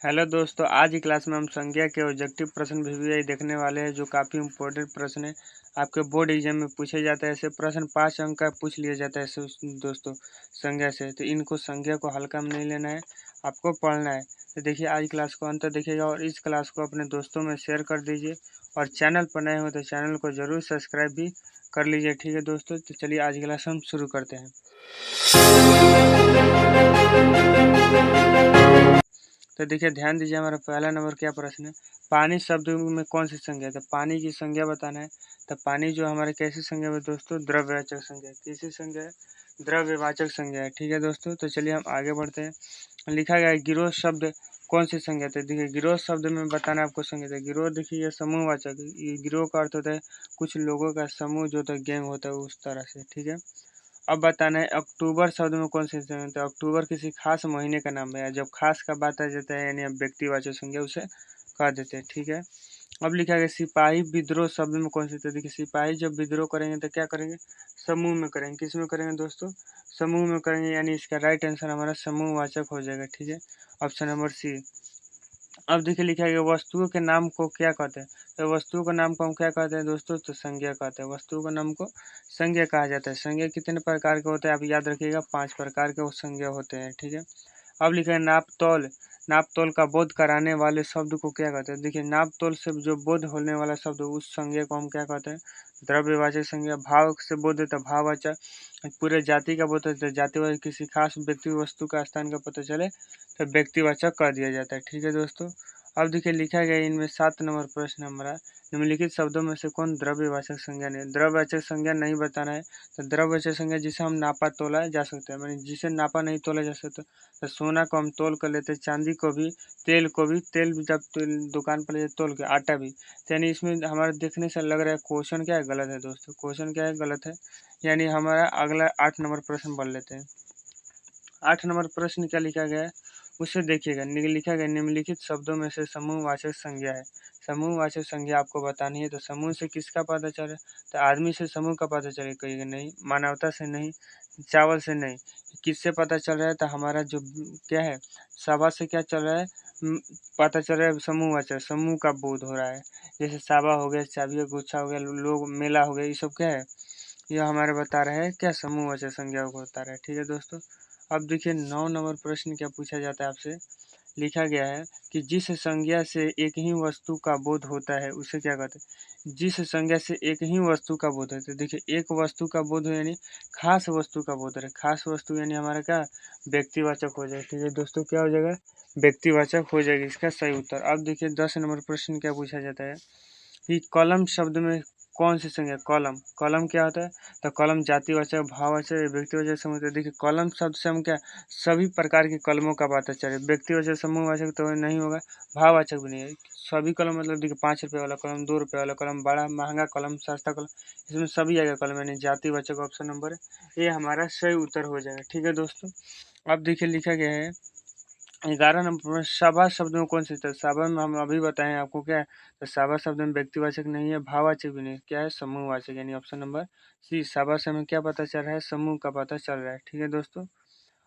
Hello दोस्तों, आज की क्लास में हम संज्ञा के ऑब्जेक्टिव प्रश्न वीवीआई देखने वाले हैं जो काफ़ी इंपॉर्टेंट प्रश्न है। आपके बोर्ड एग्जाम में पूछे जाते हैं। ऐसे प्रश्न 5 अंक का पूछ लिया जाता है दोस्तों संज्ञा से। तो इनको संज्ञा को हल्का में नहीं लेना है, आपको पढ़ना है। तो देखिए, आज क्लास को अंत तक देखिएगा और इस क्लास को अपने दोस्तों में शेयर कर दीजिए। और चैनल पर नए हो तो चैनल को ज़रूर सब्सक्राइब भी कर लीजिए। ठीक है दोस्तों, तो चलिए आज की क्लास हम शुरू करते हैं। तो देखिए, ध्यान दीजिए, हमारा पहला नंबर क्या प्रश्न है। पानी शब्द में कौन सी संज्ञा है? तो पानी की संज्ञा बताना है। तो पानी जो हमारे कैसी संज्ञा है दोस्तों? द्रव्यवाचक संज्ञा। किसी संज्ञा है? द्रव्यवाचक संज्ञा है। ठीक है दोस्तों, तो चलिए हम आगे बढ़ते हैं। लिखा गया है गिरोह शब्द कौन सी संज्ञा है? देखिए, गिरोह शब्द में बताना है आपको संज्ञा। गिरोह देखिए, ये समूहवाचक, ये गिरोह का अर्थ होता है कुछ लोगों का समूह जो होता है, गैंग होता है, उस तरह से। ठीक है, अब बताना है अक्टूबर शब्द में कौन सी संज्ञा है? तो अक्टूबर किसी खास महीने का नाम है। जब खास का बात आ जाता है यानी व्यक्तिवाचक संज्ञा उसे कह देते हैं। ठीक है, अब लिखा गया सिपाही विद्रोह शब्द में कौन सी? तो देखिए, सिपाही जब विद्रोह करेंगे तो क्या करेंगे? समूह में करेंगे। किस में करेंगे दोस्तों? समूह में करेंगे, यानी इसका राइट आंसर हमारा समूहवाचक हो जाएगा। ठीक है, ऑप्शन नंबर सी। अब देखिए, लिखा गया वस्तुओं के नाम को क्या कहते हैं? तो वस्तुओं के नाम को हम क्या कहते हैं दोस्तों? तो संज्ञा कहते हैं। वस्तुओं के नाम को संज्ञा कहा जाता है। संज्ञा कितने प्रकार के होते हैं आप याद रखिएगा, 5 प्रकार के वो संज्ञा होते हैं। ठीक है, अब लिखा है नापतोल। नापतोल का बोध कराने वाले शब्द को क्या कहते हैं? देखिए, नापतोल से जो बोध होने वाला शब्द उस संज्ञा को हम क्या कहते हैं? द्रव्यवाचक संज्ञा। भाव से बोध है तो भाववाचक। पूरे जाति का बोध है तो जातिवाचक। किसी खास व्यक्ति वस्तु का स्थान का पता चले तो व्यक्तिवाचक कर दिया जाता है। ठीक है दोस्तों, अब देखिए, लिखा गया इनमें 7 नंबर प्रश्न हमारा, निम्नलिखित शब्दों में से कौन द्रव्यवाचक संज्ञा नहीं? द्रव्यवाचक संज्ञा नहीं बताना है। तो द्रव्यवाचक संज्ञा जिसे हम नापा तोला जा सकता है, मानी जिसे नापा नहीं तोला जा सकता। तो सोना को हम तोल कर लेते, चांदी को भी, तेल को भी। तेल भी जब दुकान पर तोल के, आटा भी। तो यानी इसमें हमारे देखने से लग रहा है क्वेश्चन क्या है? गलत है दोस्तों। क्वेश्चन क्या है? गलत है। यानी हमारा अगला 8 नंबर प्रश्न पढ़ लेते हैं। 8 नंबर प्रश्न क्या लिखा गया है उसे देखिएगा। लिखा गया निम्नलिखित शब्दों में से समूहवाचक संज्ञा है। समूहवाचक संज्ञा आपको बतानी है। तो समूह से किसका पता चले? तो आदमी से समूह का पता चले कहिएगा नहीं, मानवता से नहीं, चावल से नहीं। किससे पता चल रहा है? तो हमारा जो क्या है, सभा से क्या चल रहा है? पता चल रहा है समूहवाचक, समूह का बोध हो रहा है। जैसे सभा हो गया, चाबी का गुच्छा हो गया, लोग, मेला हो गया, ये सब क्या है? यह हमारे बता रहे हैं क्या? समूहवाचक संज्ञा को बता रहा है। ठीक है दोस्तों, अब देखिए 9 नंबर प्रश्न क्या पूछा जाता है आपसे। लिखा गया है कि जिस संज्ञा से एक ही वस्तु का बोध होता है उसे क्या कहते हैं? जिस संज्ञा से एक ही वस्तु का बोध होता है, देखिए एक वस्तु का बोध हो यानी खास वस्तु का बोध है। खास वस्तु यानी हमारा क्या? व्यक्तिवाचक हो जाएगा। ठीक है दोस्तों, क्या हो जाएगा? व्यक्तिवाचक हो जाएगा इसका सही उत्तर। अब देखिए 10 नंबर प्रश्न क्या पूछा जाता है कि कलम शब्द में कौन सी संज्ञा? कलम। कलम क्या होता है? तो कलम जातिवाचक, भाववाचक, व्यक्तिवाचक समूह होता है। देखिए, कलम शब्द से हम क्या, सभी प्रकार के कलमों का पता चले। व्यक्तिवाचक समूहवाचक तो नहीं होगा, भाववाचक भी नहीं है। सभी कलम मतलब देखिए, 5 रुपये वाला कलम, 2 रुपये वाला कलम, बड़ा महंगा कलम, सस्ता कलम, इसमें सभी आएगा कलम, यानी जातिवाचक ऑप्शन नंबर ये हमारा सही उत्तर हो जाएगा। ठीक है दोस्तों, अब देखिए लिखा गया है 11 नंबर में सभा शब्द में कौन सी? तो सभा में हम अभी बताएं आपको क्या है। तो सभा शब्द में व्यक्तिवाचक नहीं है, भाववाचक भी नहीं, क्या है? समूहवाचक, यानी ऑप्शन नंबर सी। सभा से हमें क्या पता चल रहा है? समूह का पता चल रहा है। ठीक है दोस्तों,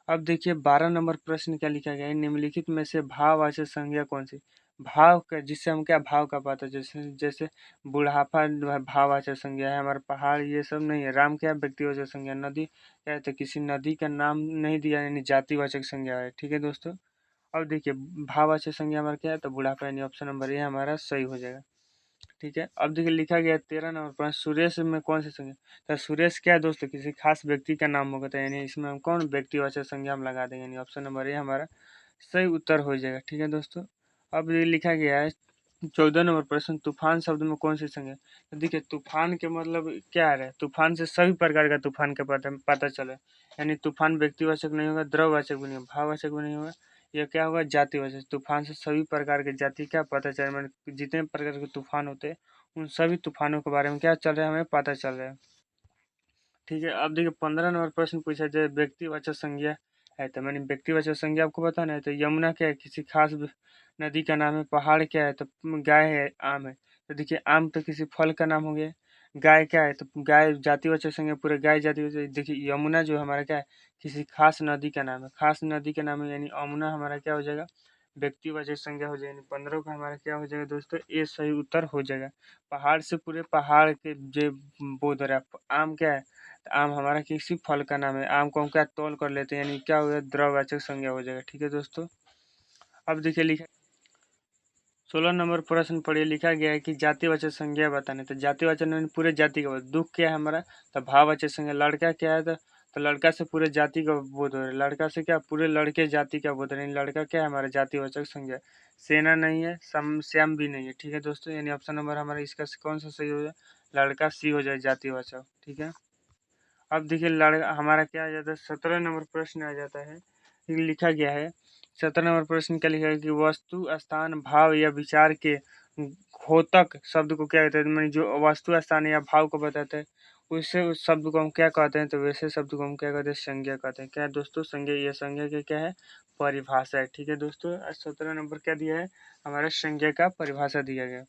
अब देखिए 12 नंबर प्रश्न क्या लिखा गया है, निम्नलिखित में से भाववाचक संज्ञा कौन सी? भाव का, जिससे हम क्या, भाव का पता, जैसे जैसे बुढ़ापा भाववाचक संज्ञा है हमारा, पहाड़ ये सब नहीं है। राम क्या? व्यक्तिवाचक संज्ञा। नदी क्या है? तो किसी नदी का नाम नहीं दिया, यानी जातिवाचक संज्ञा है। ठीक है दोस्तों, अब देखिए भाववाचक संज्ञा हमारा क्या है? तो बुढ़ापा, यानी ऑप्शन नंबर ए हमारा सही हो जाएगा। ठीक है, अब देखिए लिखा गया 13 नंबर पर सुरेश में कौन सी संज्ञा? तो सुरेश क्या है दोस्तों? किसी खास व्यक्ति का नाम होगा, तो यानी इसमें हम कौन व्यक्तिवाचक संज्ञा हम लगा देंगे, यानी ऑप्शन नंबर ए हमारा सही उत्तर हो जाएगा। ठीक है दोस्तों, अब ये लिखा गया है 14 नंबर प्रश्न, तूफान शब्द में कौन सी संज्ञा? तो देखिए, तूफान के मतलब क्या है? तूफान से सभी प्रकार का तूफान का पता चले, यानी तूफान व्यक्तिवाचक नहीं होगा, द्रववाचक भी नहीं होगा, भाववाचक भी नहीं होगा, यह क्या होगा? जातिवाचक। तूफान से सभी प्रकार के जाति क्या पता चले, मतलब जितने प्रकार के तूफान होते हैं उन सभी तूफानों के बारे में क्या चल रहा है? हमें पता चल रहा है। ठीक है, अब देखिए 15 नंबर प्रश्न पूछा जाए व्यक्तिवाचक संज्ञा है। तो मैंने व्यक्तिवाचक संज्ञा आपको बताना है। तो यमुना क्या है? किसी खास नदी का नाम है। पहाड़ क्या है? तो गाय है, आम है। तो देखिए, आम तो किसी फल का नाम हो गया। गाय क्या है? तो गाय जातिवाचक संज्ञा, पूरे गाय जातिवाचक। देखिए यमुना जो हमारा क्या है? किसी खास नदी का नाम है। खास नदी का नाम है, यानी यमुना हमारा क्या हो जाएगा? व्यक्तिवाचक संज्ञा हो जाएगी। 15 का हमारा क्या हो जाएगा दोस्तों, ए सही उत्तर हो जाएगा। पहाड़ से पूरे पहाड़ के जो बोध रहा है, आम क्या है, तो आम हमारा किसी फल का नाम है, आम को हम क्या तौल कर लेते हैं, यानी क्या हो गया, द्रववाचक संज्ञा हो जाएगा। ठीक है दोस्तों, अब देखिए लिखा 16 नंबर प्रश्न पढ़िए। लिखा गया है कि जातिवाचक संज्ञा बताने, तो जातिवाचक यानी पूरे जाति का बोध। दुख क्या है हमारा, तो भाववाचक संज्ञा। लड़का क्या है, तो लड़का से पूरे जाति का बोध हो रहा है, लड़का से क्या पूरे लड़के जाति का बोध हो रहा है, लड़का क्या है हमारा जातिवाचक संज्ञा। सेना नहीं है, श्याम भी नहीं है। ठीक है दोस्तों, यानी ऑप्शन नंबर हमारा इसका कौन सा सही हो जाए, लड़का सी हो जाए जातिवाचक। ठीक है, अब देखिए लड़का हमारा क्या आ जाता है, 17 नंबर प्रश्न आ जाता है। लिखा गया है 17 नंबर प्रश्न क्या लिखा है कि वस्तु स्थान भाव या विचार के घोतक शब्द को क्या कहते हैं, मैंने जो वस्तु स्थान या भाव को बताते हैं उससे उस शब्द को हम क्या कहते हैं, तो वैसे शब्द को हम क्या कहते हैं, संज्ञा कहते हैं। क्या है दोस्तों, संज्ञा। यह संज्ञा की क्या है, परिभाषा है। ठीक है दोस्तों, 17 नंबर क्या दिया है, हमारा संज्ञा का परिभाषा दिया गया।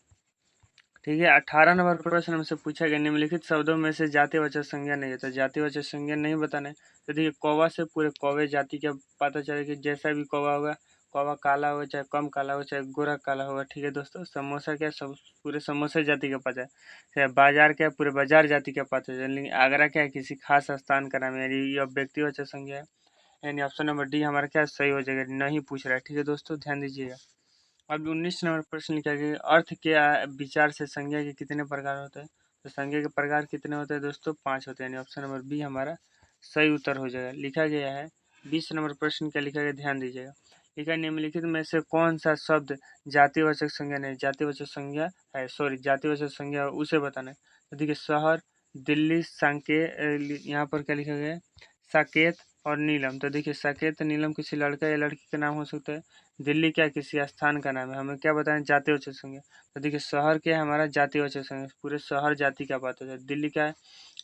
ठीक है, 18 नंबर प्रश्न हमसे पूछा गया, निम्नलिखित शब्दों में से जातिवाचक संज्ञा नहीं है, तो जातिवाचक संज्ञा नहीं बताना है। तो देखिए कौवा से पूरे कौवे जाति का पता चले कि जैसा भी कौवा होगा, कौवा काला होगा चाहे कम काला हो चाहे गोरा काला होगा। ठीक है दोस्तों, समोसा क्या सब पूरे समोसा जाति का पता है, चाहे बाजार क्या पूरे बाजार जाति का पता है, लेकिन आगरा क्या है किसी खास स्थान का नाम है, यानी यह व्यक्तिवाचक संज्ञा है। यानी ऑप्शन नंबर डी हमारा क्या सही हो जाएगा, नहीं पूछ रहा है। ठीक है दोस्तों, ध्यान दीजिएगा। अब 19 नंबर प्रश्न लिखा गया, अर्थ के विचार से संज्ञा के कितने प्रकार होते हैं, तो संज्ञा के प्रकार कितने होते हैं दोस्तों, 5 होते हैं, यानी ऑप्शन नंबर बी हमारा सही उत्तर हो जाएगा। लिखा गया है 20 नंबर प्रश्न क्या लिखा गया, ध्यान दीजिएगा। लिखा है निम्नलिखित में से कौन सा शब्द जातिवाचक संज्ञा नहीं, जातिवाचक संज्ञा है, सॉरी जातिवाचक संज्ञा उसे बताना है। तो देखिए शहर, दिल्ली, संकेत, यहाँ पर क्या लिखा गया है, साकेत और नीलम। तो देखिए साकेत नीलम किसी लड़का या लड़की का नाम हो सकता है, दिल्ली क्या किसी स्थान का नाम है, हमें क्या बताएं, जातिवाचक संज्ञा। तो देखिए शहर क्या है हमारा जातिवाचक संज्ञा, पूरे शहर जाति का बात होता है, दिल्ली क्या है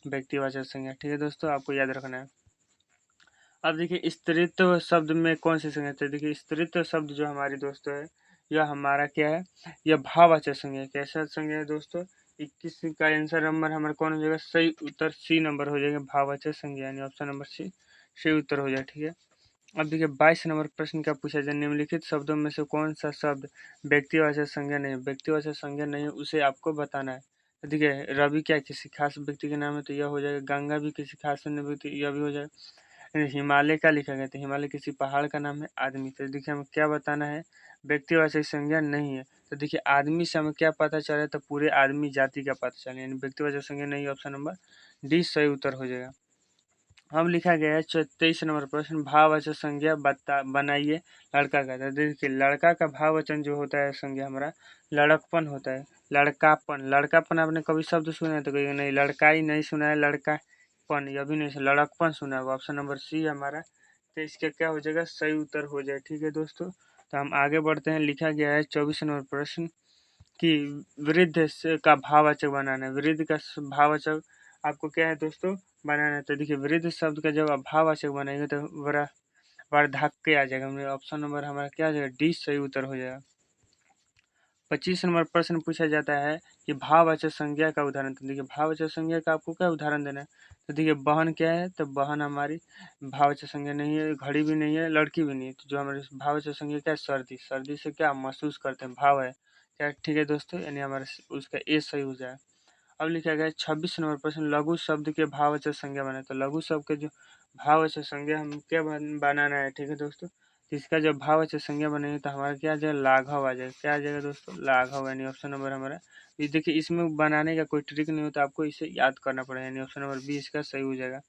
व्यक्तिवाचक संज्ञा। ठीक है दोस्तों, आपको याद रखना है। अब देखिए स्त्रीत्व शब्द में कौन सी संज्ञा है, देखिए स्त्रीत्व शब्द जो हमारी दोस्तों है, यह हमारा क्या है, यह भाववाचक संज्ञा है। कैसा संज्ञा है दोस्तों, 21 का आंसर नंबर हमारा कौन हो जाएगा, सही उत्तर सी नंबर हो जाएगा, भाववाचक संज्ञा, यानी ऑप्शन नंबर सी सही उत्तर हो जाए। ठीक है, अब देखिए 22 नंबर प्रश्न क्या पूछा जाए, निम्नलिखित शब्दों में से कौन सा शब्द व्यक्तिवाचक संज्ञा नहीं, व्यक्तिवाचक संज्ञा नहीं है उसे आपको बताना है। तो देखिए रवि क्या किसी खास व्यक्ति के नाम है, तो यह हो जाएगा। गंगा भी किसी खास व्यक्ति, यह भी हो जाएगा। हिमालय का लिखा गया, तो हिमालय किसी पहाड़ का नाम है। आदमी, तो देखिए हमें क्या बताना है, व्यक्तिवाचक संज्ञा नहीं है। तो देखिए आदमी से हमें क्या पता चला, तो पूरे आदमी जाति का पता चला, यानी व्यक्तिवाचक संज्ञा नहीं, ऑप्शन नंबर डी सही उत्तर हो जाएगा। अब लिखा गया है 23 नंबर प्रश्न, भाववाचक संज्ञा बनाइए लड़का का। तो देखिए लड़का का भाववचन जो होता है संज्ञा हमारा लड़कपन होता है, लड़कापन। लड़कापन आपने कभी शब्द सुना है, तो कहीं नहीं, लड़काई नहीं सुना है, लड़कापन यह भी नहीं सुना, लड़कपन सुना है, ऑप्शन नंबर सी हमारा। तो इसका क्या हो जाएगा, सही उत्तर हो जाए। ठीक है दोस्तों, तो हम आगे बढ़ते हैं। लिखा गया है 24 नंबर प्रश्न कि वृद्ध का भाववाचक बनाना है। वृद्ध का भाववाचक आपको क्या है दोस्तों बनाना है, तो देखिए वृद्ध शब्द का जब आप भाववाचक बनाएंगे तो बड़ा वार्धक्य आ जाएगा, मतलब ऑप्शन नंबर हमारा क्या आ जाएगा, डी सही उत्तर हो जाएगा। 25 नंबर प्रश्न पूछा जाता है कि भाववाचक संज्ञा का उदाहरण। तो देखिए भाववाचक संज्ञा का आपको क्या उदाहरण देना है, तो देखिए बहन क्या है, तो बहन हमारी भाववाचक संज्ञा नहीं है, घड़ी भी नहीं है, लड़की भी नहीं है। तो जो हमारी भाववाचक संज्ञा क्या है, सर्दी। सर्दी से क्या महसूस करते हैं, भाव है क्या। ठीक है दोस्तों, यानी हमारा उसका ए सही हो जाए। अब लिखा गया है 26 नंबर प्रश्न, लघु शब्द के भाववाचक संज्ञा बनाए। तो लघु शब्द के जो भाववाचक संज्ञा हम क्या बनाना है। ठीक है दोस्तों, तो इसका जब भाववाचक संज्ञा बनेगी तो हमारा क्या आ जाएगा, लाघव आ जाएगा। क्या आ जाएगा दोस्तों, लाघव, यानी ऑप्शन नंबर हमारा। ये देखिए इसमें बनाने का कोई ट्रिक नहीं होता, आपको इसे याद करना पड़ेगा, यानी ऑप्शन नंबर बी इसका सही हो जाएगा।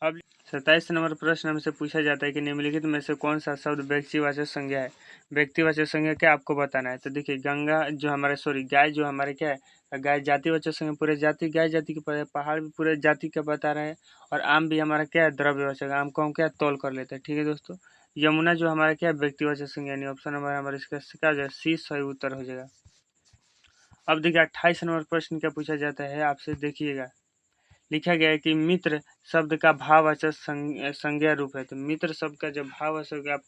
अब 27 नंबर प्रश्न हमसे पूछा जाता है कि निम्नलिखित में से कौन सा शब्द व्यक्तिवाचक संज्ञा है। व्यक्तिवाचक संज्ञा क्या आपको बताना है, तो देखिए गंगा जो हमारे सॉरी गाय जो हमारे क्या है, गाय जातिवाचक संज्ञा, पूरे जाति गाय जाति के, पहाड़ भी पूरे जाति का बता रहा है, और आम भी हमारा क्या है द्रव्यवाचक, आम को हम क्या तौल कर लेते हैं। ठीक है दोस्तों, यमुना जो हमारा क्या है व्यक्तिवाचक संज्ञा, यानी ऑप्शन नंबर हमारा इसका क्या हो जाएगा, सी सही उत्तर हो जाएगा। अब देखिए 28 नंबर प्रश्न क्या पूछा जाता है आपसे, देखिएगा लिखा गया है कि मित्र शब्द का भाववाचक संज्ञा रूप है। तो मित्र शब्द का जब भाववाचक आप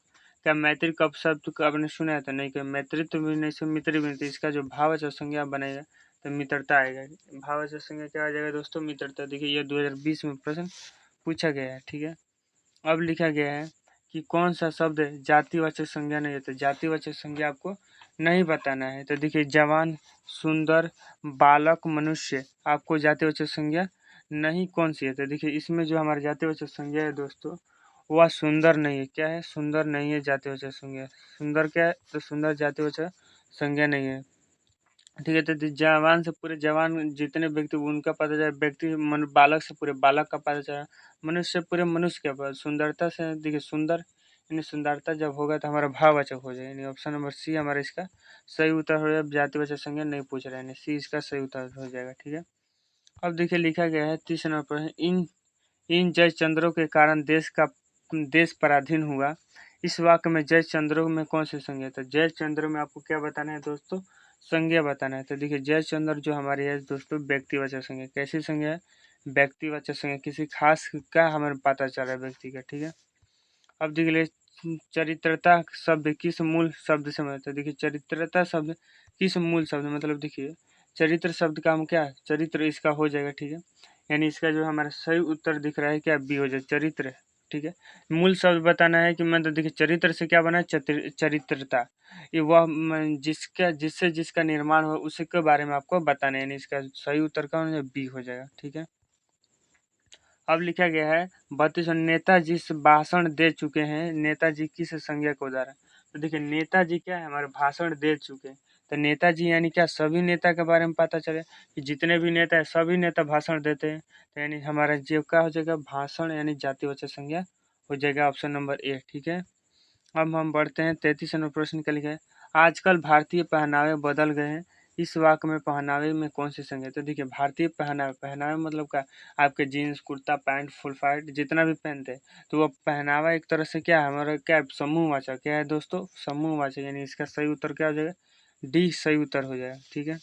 क्या मैत्री कब शब्द को आपने सुना है, तो नहीं, कि मैत्रित्व भी नहीं सुन, मित्र भी नहीं, तो इसका जो भाववाचक संज्ञा बनेगा तो मित्रता आएगा। भाववाचक संज्ञा क्या आ जाएगा दोस्तों, मित्रता। देखिए ये 2020 में प्रश्न पूछा गया है। ठीक है, अब लिखा गया है कि कौन सा शब्द जातिवाचक संज्ञा नहीं होता। जातिवाचक संज्ञा आपको नहीं बताना है। तो देखिए जवान, सुंदर, बालक, मनुष्य, आपको जातिवाचक संज्ञा नहीं कौन सी है। तो देखिए इसमें जो हमारी जातिवाचक संज्ञा है दोस्तों, वह सुंदर नहीं है। क्या है? सुंदर नहीं है जातिवाचक संज्ञा। सुंदर क्या है? तो सुंदर जातिवाचक संज्ञा नहीं है। ठीक है, तो जवान से पूरे जवान जितने व्यक्ति उनका पता चला, व्यक्ति बालक से पूरे बालक का पता चला, मनुष्य से पूरे मनुष्य का पता। सुंदरता से देखिए सुंदर यानी सुंदरता जब होगा तो हमारा भाववाचक हो जाएगा, यानी ऑप्शन नंबर सी हमारा इसका सही उत्तर हो जाएगा। जातिवाचक संज्ञा नहीं पूछ रहा है, यानी सी इसका सही उत्तर हो जाएगा। ठीक है, अब देखिए लिखा गया है 30 नंबर पर, इन इन जय चंद्रों के कारण देश पराधीन हुआ। इस वाक्य में जय चंद्रों में कौन सी संज्ञा? तो जय चंद्र में आपको क्या बताना है दोस्तों? संज्ञा बताना है। तो देखिए जय चंद्र जो हमारी है दोस्तों व्यक्तिवाचक संज्ञा। कैसी संज्ञा है? व्यक्तिवाचक संज्ञा, किसी खास का हमें पता चल रहा है व्यक्ति का। ठीक है, अब देखिए चरित्रता शब्द किस मूल शब्द से मिलता है? देखिए चरित्रता शब्द किस मूल शब्द, मतलब देखिए चरित्र शब्द का हम क्या चरित्र इसका हो जाएगा। ठीक है, यानी इसका जो हमारा सही उत्तर दिख रहा है क्या बी हो जाए चरित्र। ठीक है, मूल शब्द बताना है कि मतलब देखिए चरित्र से क्या बना चरित्रता, ये वह जिससे जिसका निर्माण हो उसी के बारे में आपको बताना है, यानी इसका सही उत्तर का बी हो जाएगा। ठीक है, अब लिखा गया है 32 नेताजी भाषण दे चुके हैं। नेताजी किस संज्ञा का उदाहरण? तो देखिए नेताजी क्या है? हमारे भाषण दे चुके हैं। तो नेताजी यानी क्या सभी नेता के बारे में पता चले कि जितने भी नेता है सभी नेता भाषण देते हैं। तो यानी हमारा जो क्या हो जाएगा भाषण यानी जातिवाचक संज्ञा हो जाएगा, ऑप्शन नंबर ए। ठीक है, अब हम बढ़ते हैं 33 नंबर प्रश्न का लिखा है आजकल भारतीय पहनावे बदल गए हैं। इस वाक्य में पहनावे में कौन सी संज्ञा? तो देखिए भारतीय पहनावे, पहनावे मतलब क्या? आपके jeans, kurta, pant, full pant जितना भी पहनते हैं तो वो पहनावा एक तरह से क्या है हमारा क्या समूहवाचक क्या है दोस्तों? समूहवाचक, यानी इसका सही उत्तर क्या हो जाएगा? डी सही उत्तर हो जाएगा। ठीक है,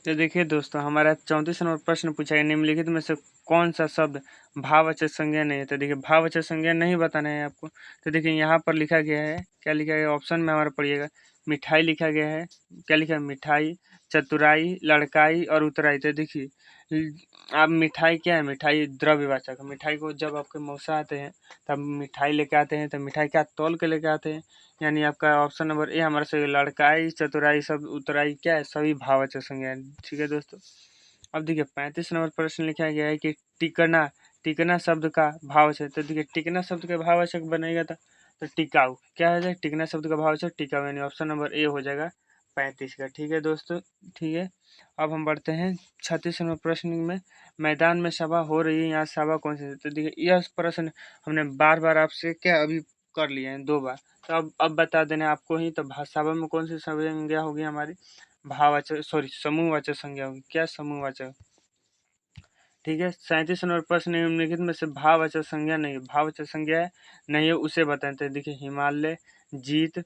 तो देखिए दोस्तों हमारा 34 नंबर प्रश्न पूछा है निम्नलिखित में से कौन सा शब्द भाववाचक संज्ञा नहीं है? तो देखिए भाववाचक संज्ञा नहीं बताना है आपको। तो देखिए यहाँ पर लिखा गया है, क्या लिखा गया ऑप्शन में हमारा पढ़िएगा। मिठाई लिखा गया है, क्या लिखा है? मिठाई, चतुराई, लड़काई और उतराई। तो देखिए आप मिठाई क्या है? मिठाई द्रव्यवाचक। मिठाई को जब आपके मौसा आते हैं तब मिठाई लेके आते हैं, तो मिठाई क्या तौल के लेके आते हैं, यानी आपका ऑप्शन नंबर ए हमारा सही। लड़काई, चतुराई, सब उतराई क्या है? सभी भाववाचक संज्ञा है। ठीक है दोस्तों, अब देखिए 35 नंबर प्रश्न लिखा गया है कि टिकना, टिकना शब्द का भाववाचक। तो देखिए टिकना शब्द का भाववाचक बनेगा तो टिकाऊ क्या हो जाएगा? टिकना शब्द का भाववाचक टिकाऊ, यानी ऑप्शन नंबर ए हो जाएगा 35 का। ठीक है दोस्तों, ठीक है, अब हम बढ़ते हैं 36 नंबर प्रश्न में, मैदान में सभा हो रही है, यहाँ सभा कौन सी है? तो देखिए यह प्रश्न हमने बार बार आपसे क्या अभी कर लिए हैं 2 बार, तो अब बता देना आपको ही। तो सभा में कौन सी संज्ञा होगी हमारी? भाववाचक, सॉरी समूहवाचक संज्ञा होगी। क्या? समूहवाचक। ठीक है, 37 नंबर प्रश्न निम्नलिखित में से भाववाचक संज्ञा नहीं, भाववाचक संज्ञा है नहीं है उसे बताते हैं। देखिए हिमालय, जीत,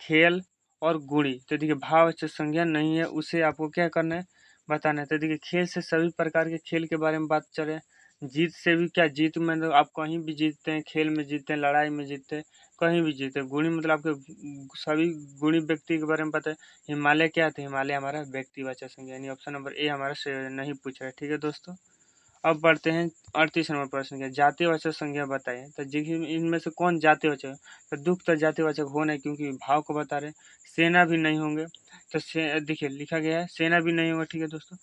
खेल और गुणी। तो देखिए भाववाचक संज्ञा नहीं है उसे आपको क्या करना है? बताना है। तो देखिए खेल से सभी प्रकार के खेल के बारे में बात चले। जीत से भी क्या? जीत में तो आप कहीं भी जीतते हैं, खेल में जीतते हैं, लड़ाई में जीतते हैं, कहीं भी जीते हैं। गुणी मतलब आपके सभी गुणी व्यक्ति के बारे में पता है। हिमालय क्या है? हिमालय हमारा व्यक्तिवाचक संज्ञा, यानी ऑप्शन नंबर ए हमारा से नहीं पूछ रहा है। ठीक है दोस्तों, अब बढ़ते हैं 38 नंबर प्रश्न के, जातिवाचक संज्ञा बताइए। तो देखिए इनमें से कौन जातिवाचक है? तो दुख तो जातिवाचक हो नहीं क्योंकि भाव को बता रहे हैं। सेना भी नहीं होंगे, तो देखिए लिखा गया है सेना भी नहीं होगा। ठीक है दोस्तों,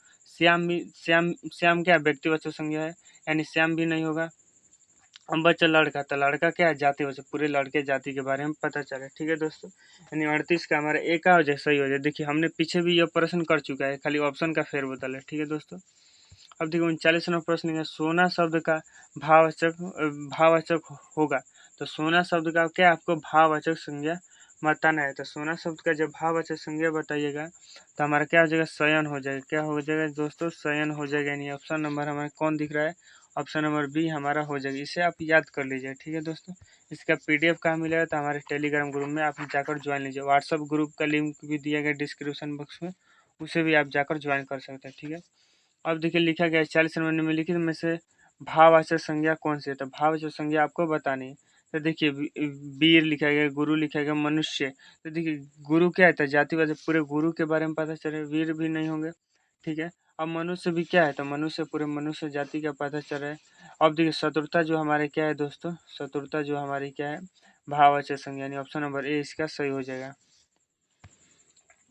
श्याम क्या व्यक्तिवाचक संज्ञा है, यानी श्याम भी नहीं होगा। अब बच्चा लड़का, तो लड़का क्या है? जातिवाचक, पूरे लड़के जाति के बारे में पता चले। ठीक है दोस्तों, यानी 38 का हमारा एक हो जाए सही हो जाए। देखिए हमने पीछे भी यह प्रश्न कर चुका है, खाली ऑप्शन का फेरबदल है। ठीक है दोस्तों, अब देखिए 39 नंबर प्रश्न है, सोना शब्द का भाववाचक होगा। तो सोना शब्द का क्या आपको भाववाचक संज्ञा बताना है। तो सोना शब्द का जब भाववाचक संज्ञा बताइएगा तो हमारा क्या हो जाएगा? शयन हो जाएगा। क्या हो जाएगा दोस्तों? शयन हो जाएगा, यानी ऑप्शन नंबर हमारा कौन दिख रहा है? ऑप्शन नंबर बी हमारा हो जाएगा। इसे आप याद कर लीजिए। ठीक है दोस्तों, इसका PDF कहाँ मिलेगा? तो हमारे टेलीग्राम ग्रुप में आप जाकर ज्वाइन लीजिए। व्हाट्सअप ग्रुप का लिंक भी दिया गया डिस्क्रिप्शन बॉक्स में, उसे भी आप जाकर ज्वाइन कर सकते हैं। ठीक है, अब देखिए लिखा गया है 40 नंबर निम्नलिखित में से भाववाचक संज्ञा कौन सी है? तो भाववाचक संज्ञा आपको बतानी है। तो देखिए वीर लिखा गया, गुरु लिखा गया, मनुष्य। तो देखिए गुरु क्या है? तो जातिवाचक, पूरे गुरु के बारे में पता चले। वीर भी नहीं होंगे। ठीक है, अब मनुष्य भी क्या है? तो मनुष्य पूरे मनुष्य जाति का पता चल रहा है। अब देखिए शत्रुता जो हमारे क्या है दोस्तों? शत्रुता जो हमारी क्या है? भाववाचक संज्ञा, यानी ऑप्शन नंबर ए इसका सही हो जाएगा।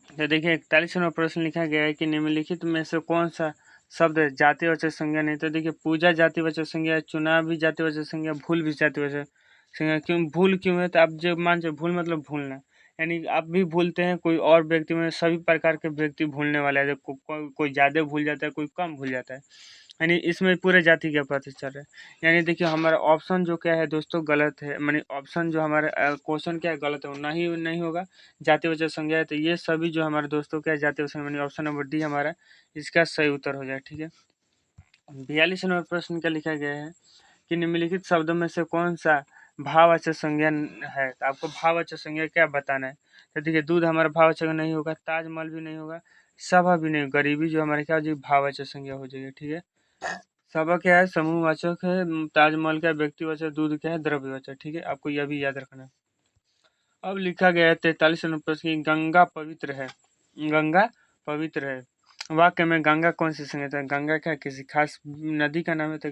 तो देखिए 41वां प्रश्न लिखा गया है कि निम्नलिखित में से कौन सा शब्द जातिवाचक संज्ञा नहीं। तो देखिए पूजा जातिवाचक संज्ञा, चुनाव भी जातिवाचक संज्ञा, भूल भी जातिवाचक संज्ञा। क्यों भूल क्यों है? तो आप जब मान लो भूल मतलब भूलना, यानी आप भी भूलते हैं, कोई और व्यक्ति में सभी प्रकार के व्यक्ति भूलने वाले हैं। कोई ज़्यादा भूल जाता है, कोई कम भूल जाता है, यानी इसमें पूरे जाति का पता चल रहा है। यानी देखिए हमारा ऑप्शन जो क्या है दोस्तों गलत है, माने ऑप्शन जो हमारा क्वेश्चन क्या है गलत है, नहीं नहीं होगा जातिवाचक संज्ञा है। तो ये सभी जो हमारे दोस्तों क्या है जातिवाचक संज्ञा, यानी ऑप्शन नंबर डी हमारा इसका सही उत्तर हो जाए। ठीक है। 42वां प्रश्न क्या लिखा गया है कि निम्नलिखित शब्दों में से कौन सा भाववाचक संज्ञा है। तो आपको भाववाचक संज्ञा क्या बताना है। तो देखिए दूध हमारा भाववाचक नहीं होगा, ताजमहल भी नहीं होगा, सभा भी नहीं, गरीबी जो हमारे क्या हो जाएगी भाववाचक संज्ञा हो जाएगी। ठीक है। सभा क्या है समूहवाचक है, ताजमहल क्या व्यक्तिवाचक, दूध क्या है द्रव्यवाचक। ठीक है, आपको यह भी याद रखना है। अब लिखा गया है 43वां प्रश्न की गंगा पवित्र है। गंगा पवित्र है, वाक्य में गंगा कौन सी संज्ञा है। गंगा क्या किसी खास नदी का नाम है, तो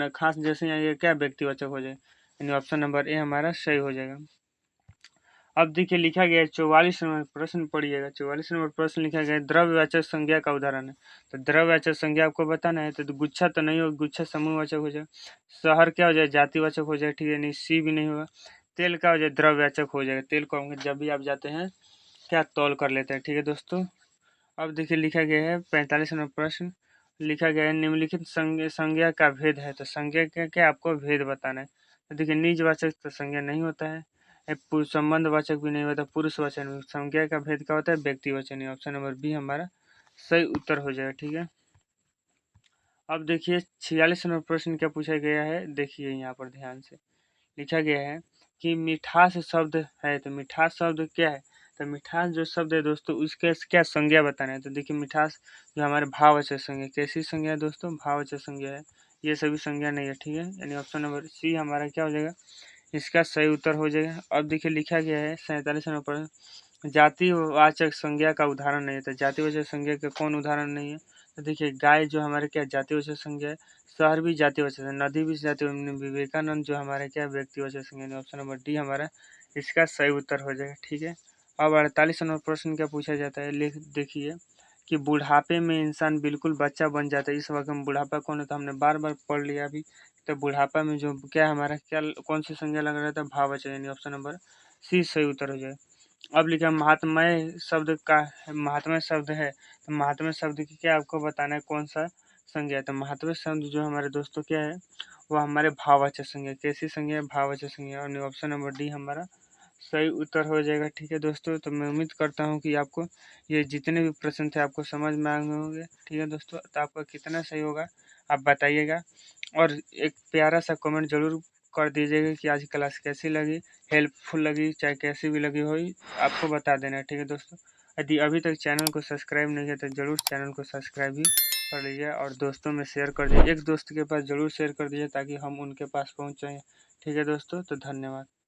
खास जैसे यहाँ ये क्या व्यक्तिवाचक हो जाए, यानी ऑप्शन नंबर ए हमारा सही हो जाएगा। अब देखिए लिखा गया है 44वां प्रश्न पढ़िएगा। 44वां प्रश्न लिखा गया है द्रव्यवाचक संज्ञा का उदाहरण है। तो द्रव्यवाचक संज्ञा आपको बताना है। तो गुच्छा तो नहीं होगा, गुच्छा समूहवाचक हो जाए। शहर क्या हो जाए जातिवाचक हो जाए। ठीक है, नहीं सी भी नहीं होगा। तेल क्या हो जाए द्रव्यवाचक हो जाएगा। तेल को हम जब भी आप जाते हैं क्या तौल कर लेते हैं। ठीक है दोस्तों। अब देखिए लिखा गया है 45वां प्रश्न लिखा गया है निम्नलिखित संज्ञा का भेद है। तो संज्ञा का क्या आपको भेद बताना है। तो देखिए निजवाचक तो संज्ञा नहीं होता है, संबंधवाचक भी नहीं होता, पुरुषवाचक नहीं। संज्ञा का भेद क्या होता है व्यक्तिवाचक नहीं। ऑप्शन नंबर बी हमारा सही उत्तर हो जाएगा। ठीक है। अब देखिए 46वां प्रश्न क्या पूछा गया है, देखिए यहाँ पर ध्यान से लिखा गया है कि मिठास शब्द है। तो मिठास शब्द क्या है। तो मिठास जो शब्द है दोस्तों उसके क्या संज्ञा बताना है। तो देखिए मिठास जो हमारे भाववाचक संज्ञा, कैसी संज्ञा है दोस्तों भाववाचक संज्ञा है, ये सभी संज्ञा नहीं है। ठीक है, यानी ऑप्शन नंबर सी हमारा क्या हो जाएगा इसका सही उत्तर हो जाएगा। अब देखिए लिखा गया है 47वां प्रश्न जातिवाचक संज्ञा का उदाहरण नहीं है। तो जातिवाचक संज्ञा का कौन उदाहरण नहीं है। तो देखिए गाय जो हमारे क्या जातिवाचक संज्ञा है, शहर भी जातिवाचक है, नदी भी जातिवाचक, विवेकानंद जो हमारे क्या व्यक्तिवाचक संज्ञा है। ऑप्शन नंबर डी हमारा इसका सही उत्तर हो जाएगा। ठीक है। अब 48वां प्रश्न क्या पूछा जाता है, देखिए कि बुढ़ापे में इंसान बिल्कुल बच्चा बन जाता है। इस वक्त में बुढ़ापा कौन होता है, हमने बार बार पढ़ लिया अभी। तो बुढ़ापा में जो क्या हमारा क्या कौन सी संज्ञा लग रहा था भाववाचक, यानी ऑप्शन नंबर सी सही उत्तर हो जाए। अब लिखा महात्मय शब्द का महात्मय शब्द है। तो महात्मय शब्द की क्या आपको बताना है कौन सा संज्ञा है। तो महात्मय शब्द जो हमारे दोस्तों क्या है वो हमारे भाववाचक संज्ञा, कैसी संज्ञा है भाववाचक संज्ञा, और ऑप्शन नंबर डी हमारा सही उत्तर हो जाएगा। ठीक है दोस्तों, तो मैं उम्मीद करता हूँ कि आपको ये जितने भी प्रश्न थे आपको समझ में आए होंगे। ठीक है दोस्तों, तो आपका कितना सही होगा आप बताइएगा, और एक प्यारा सा कमेंट जरूर कर दीजिएगा कि आज क्लास कैसी लगी, हेल्पफुल लगी, चाहे कैसी भी लगी हो आपको बता देना है। ठीक है दोस्तों, यदि अभी तक चैनल को सब्सक्राइब नहीं किया तो ज़रूर चैनल को सब्सक्राइब भी कर लीजिए और दोस्तों में शेयर कर दीजिए। एक दोस्त के पास ज़रूर शेयर कर दीजिए ताकि हम उनके पास पहुँच जाएँ। ठीक है दोस्तों, तो धन्यवाद।